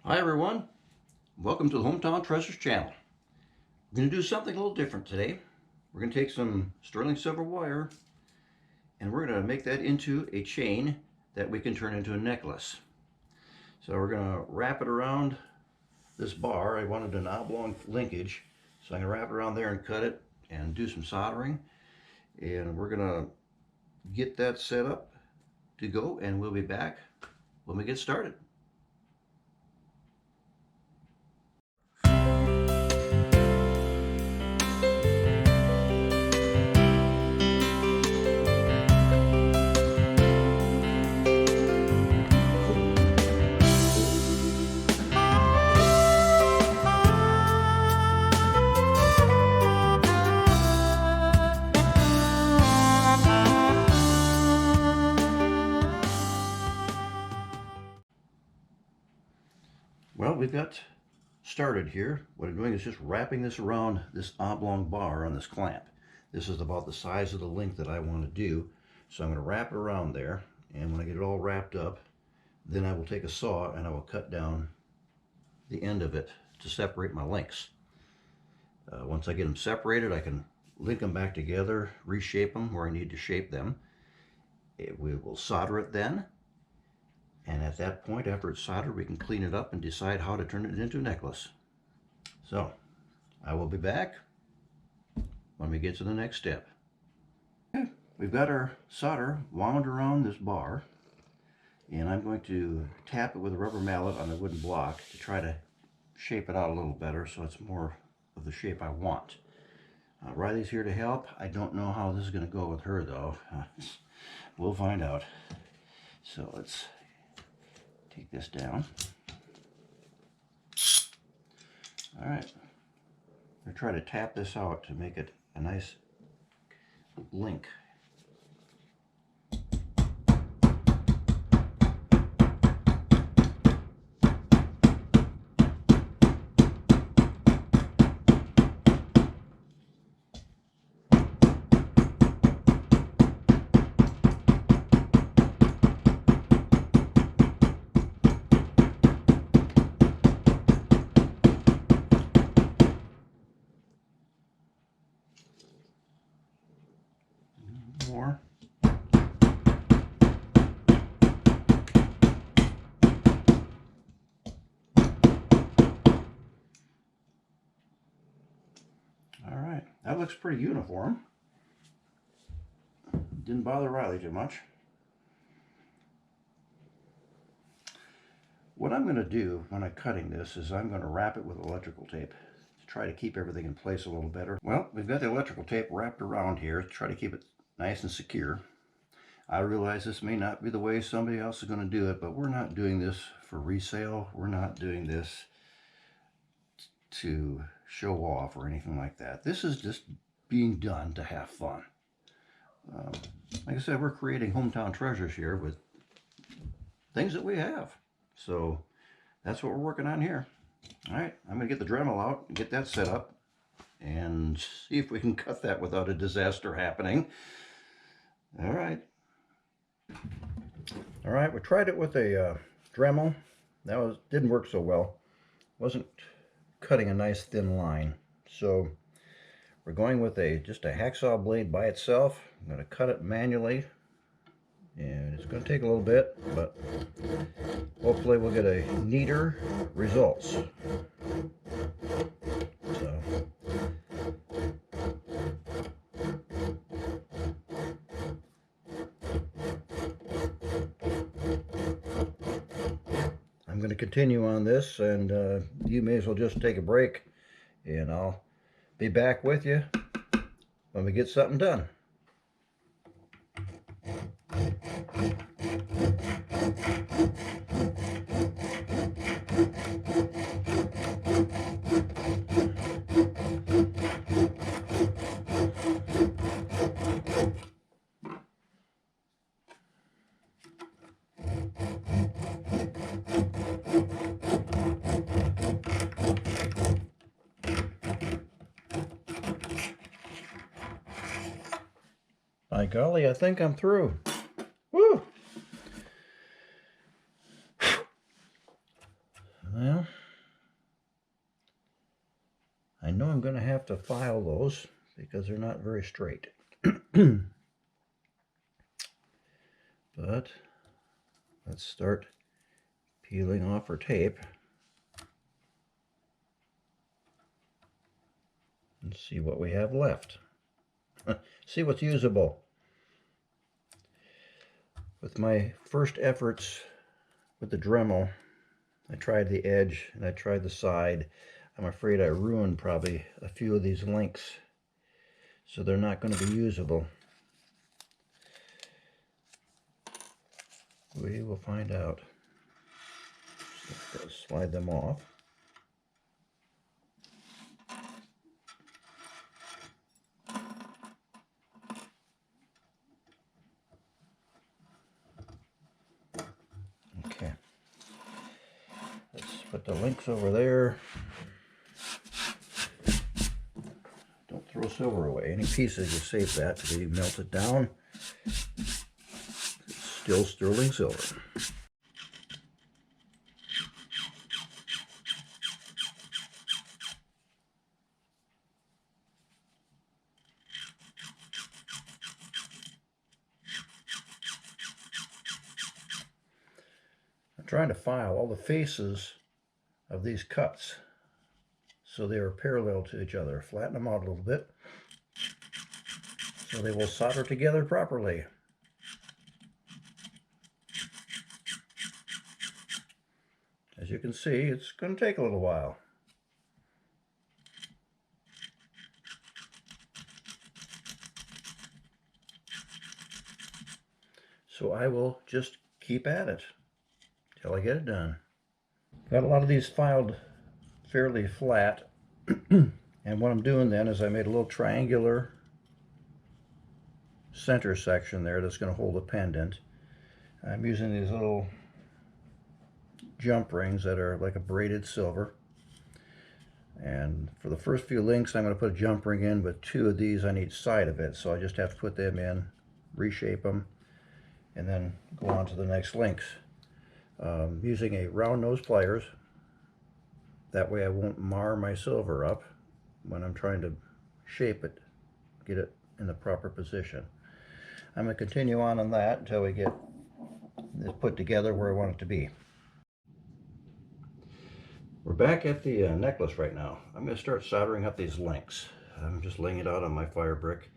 Hi everyone, welcome to the Hometown Treasures channel. We're going to do something a little different today. We're going to take some sterling silver wire and we're going to make that into a chain that we can turn into a necklace. So we're going to wrap it around this bar. I wanted an oblong linkage, so I'm going to wrap it around there and cut it and do some soldering. And we're going to get that set up to go, and we'll be back when we get started. Well, we've got started here. What I'm doing is just wrapping this around this oblong bar on this clamp. This is about the size of the link that I want to do. So I'm going to wrap it around there, and when I get it all wrapped up, then I will take a saw and I will cut down the end of it to separate my links. Once I get them separated, I can link them back together, reshape them where I need to shape them. We will solder it then, and at that point, after it's soldered, we can clean it up and decide how to turn it into a necklace. So I will be back when we get to the next step. Okay, we've got our solder wound around this bar, and I'm going to tap it with a rubber mallet on a wooden block to try to shape it out a little better so it's more of the shape I want. Riley's here to help. I don't know how this is going to go with her though. We'll find out. So let's take this down. All right. I'm going to try to tap this out to make it a nice link. More. All right, that looks pretty uniform. Didn't bother Riley too much. What I'm going to do when I'm cutting this is I'm going to wrap it with electrical tape to try to keep everything in place a little better. Well, we've got the electrical tape wrapped around here to try to keep it nice and secure. I realize this may not be the way somebody else is going to do it, but we're not doing this for resale. We're not doing this to show off or anything like that. This is just being done to have fun. Like I said, we're creating hometown treasures here with things that we have. So that's what we're working on here. All right, I'm going to get the Dremel out and get that set up and see if we can cut that without a disaster happening. All right. All right, we tried it with a Dremel. That didn't work so well. Wasn't cutting a nice thin line. So we're going with just a hacksaw blade by itself. I'm going to cut it manually, and it's going to take a little bit, but hopefully we'll get a neater results. So I'm going to continue on this, and you may as well just take a break, and I'll be back with you when we get something done. By golly, I think I'm through. Woo! Well, I know I'm going to have to file those because they're not very straight. But let's start peeling off our tape and see what we have left. See what's usable. With my first efforts with the Dremel, I tried the edge and I tried the side. I'm afraid I ruined probably a few of these links, so they're not going to be usable. We will find out. Just slide them off. Okay. Let's put the links over there. Don't throw silver away. Any pieces, you save that to be melted down. It's still sterling silver. I'm trying to file all the faces of these cuts so they are parallel to each other. Flatten them out a little bit so they will solder together properly. As you can see, it's going to take a little while. So I will just keep at it till I get it done. Got a lot of these filed fairly flat, and what I'm doing then is I made a little triangular center section there that's going to hold a pendant. I'm using these little jump rings that are like a braided silver, and for the first few links I'm going to put a jump ring in with 2 of these on each side of it, so I just have to put them in, reshape them, and then go on to the next links. Using a round nose pliers, that way I won't mar my silver up when I'm trying to shape it, get it in the proper position. I'm going to continue on that until we get this put together where I want it to be. We're back at the necklace right now. I'm going to start soldering up these links. I'm just laying it out on my fire brick,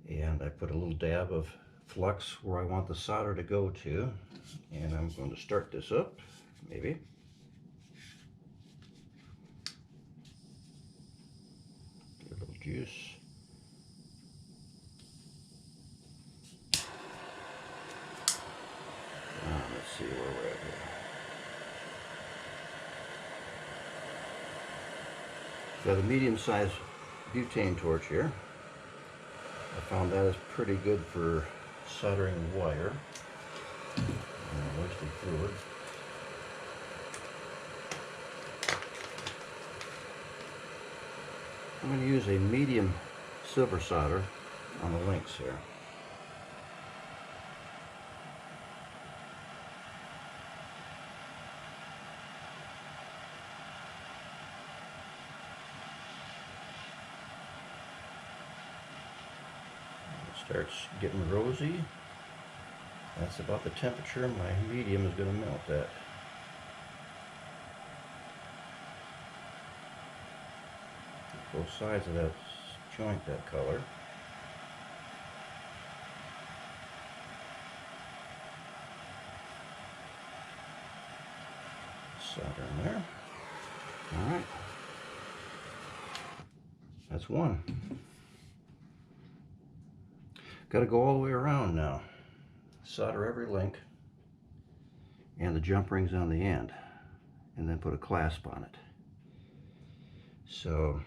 and I put a little dab of flux where I want the solder to go to, and I'm going to start this up, maybe. Get a little juice. Let's see where we're at here. Got a medium-sized butane torch here. I found that is pretty good for soldering wire and wasting fluid. I'm going to use a medium silver solder on the links here. It starts getting rosy. That's about the temperature my medium is going to melt at. Both sides of that joint that color. Solder in there. All right. That's one. Got to go all the way around now. Solder every link and the jump rings on the end, and then put a clasp on it. So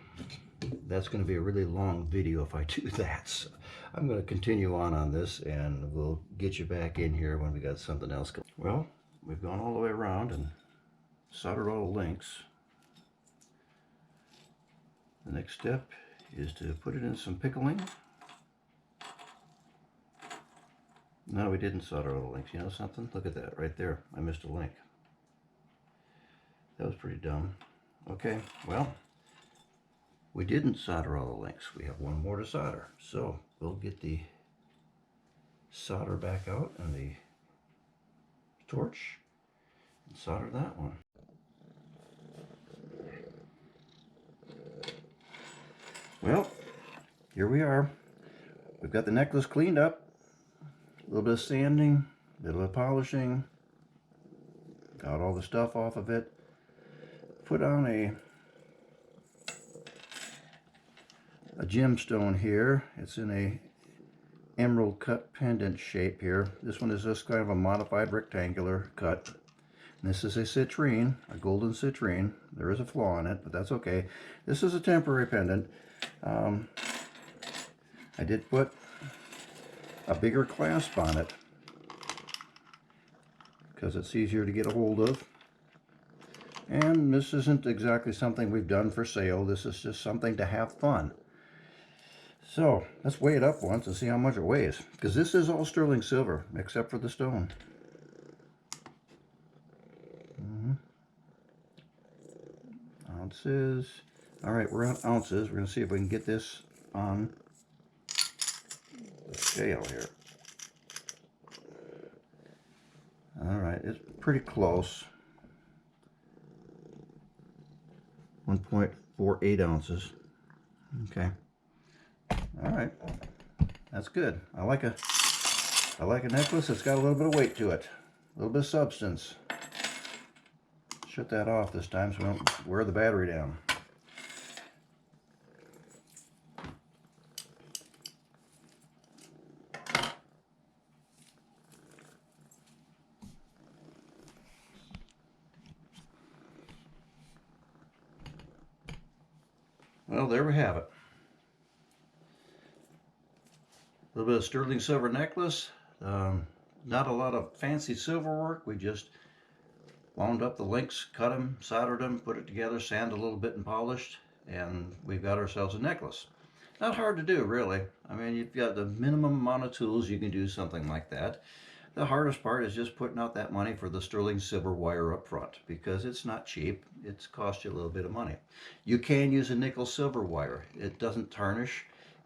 that's going to be a really long video if I do that. So I'm going to continue on this, and we'll get you back in here when we got something else going. Well, we've gone all the way around and soldered all the links. The next step is to put it in some pickling. No, we didn't solder all the links. You know something? Look at that right there. I missed a link. That was pretty dumb. Okay, well, we didn't solder all the links. We have one more to solder. So we'll get the solder back out and the torch and solder that one. Well, here we are. We've got the necklace cleaned up. A little bit of sanding, a little bit of polishing. Got all the stuff off of it. Put on a gemstone here. It's in a emerald cut pendant shape here. This one is just kind of a modified rectangular cut. And this is a citrine, a golden citrine. There is a flaw in it, but that's okay. This is a temporary pendant. I did put a bigger clasp on it because it's easier to get a hold of. And this isn't exactly something we've done for sale. This is just something to have fun. So let's weigh it up once and see how much it weighs, because this is all sterling silver except for the stone. Ounces. All right, we're on ounces. We're going to see if we can get this on the scale here. All right, it's pretty close. 1.48 ounces. Okay. All right, that's good. I like a necklace that's got a little bit of weight to it, a little bit of substance. Shut that off this time so we don't wear the battery down. Well, there we have it. A little bit of sterling silver necklace. Not a lot of fancy silver work. We just wound up the links, cut them, soldered them, put it together, sanded a little bit and polished, and we've got ourselves a necklace. Not hard to do, really. I mean, you've got the minimum amount of tools, you can do something like that. The hardest part is just putting out that money for the sterling silver wire up front, because it's not cheap. It's cost you a little bit of money. You can use a nickel silver wire. It doesn't tarnish,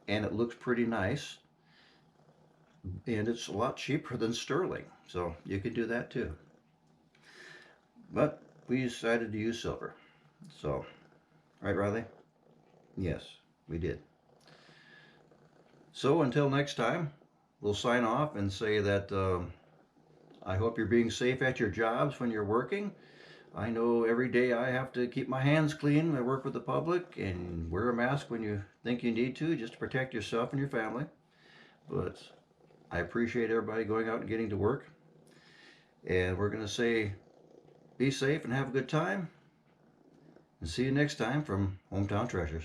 and it looks pretty nice. And it's a lot cheaper than sterling, so you could do that too. But we decided to use silver. So, right, Riley? Yes, we did. So until next time, we'll sign off and say that I hope you're being safe at your jobs when you're working. I know every day I have to keep my hands clean when I work with the public, and wear a mask when you think you need to, just to protect yourself and your family. But I appreciate everybody going out and getting to work. And we're going to say, be safe and have a good time. And see you next time from Hometown Treasures.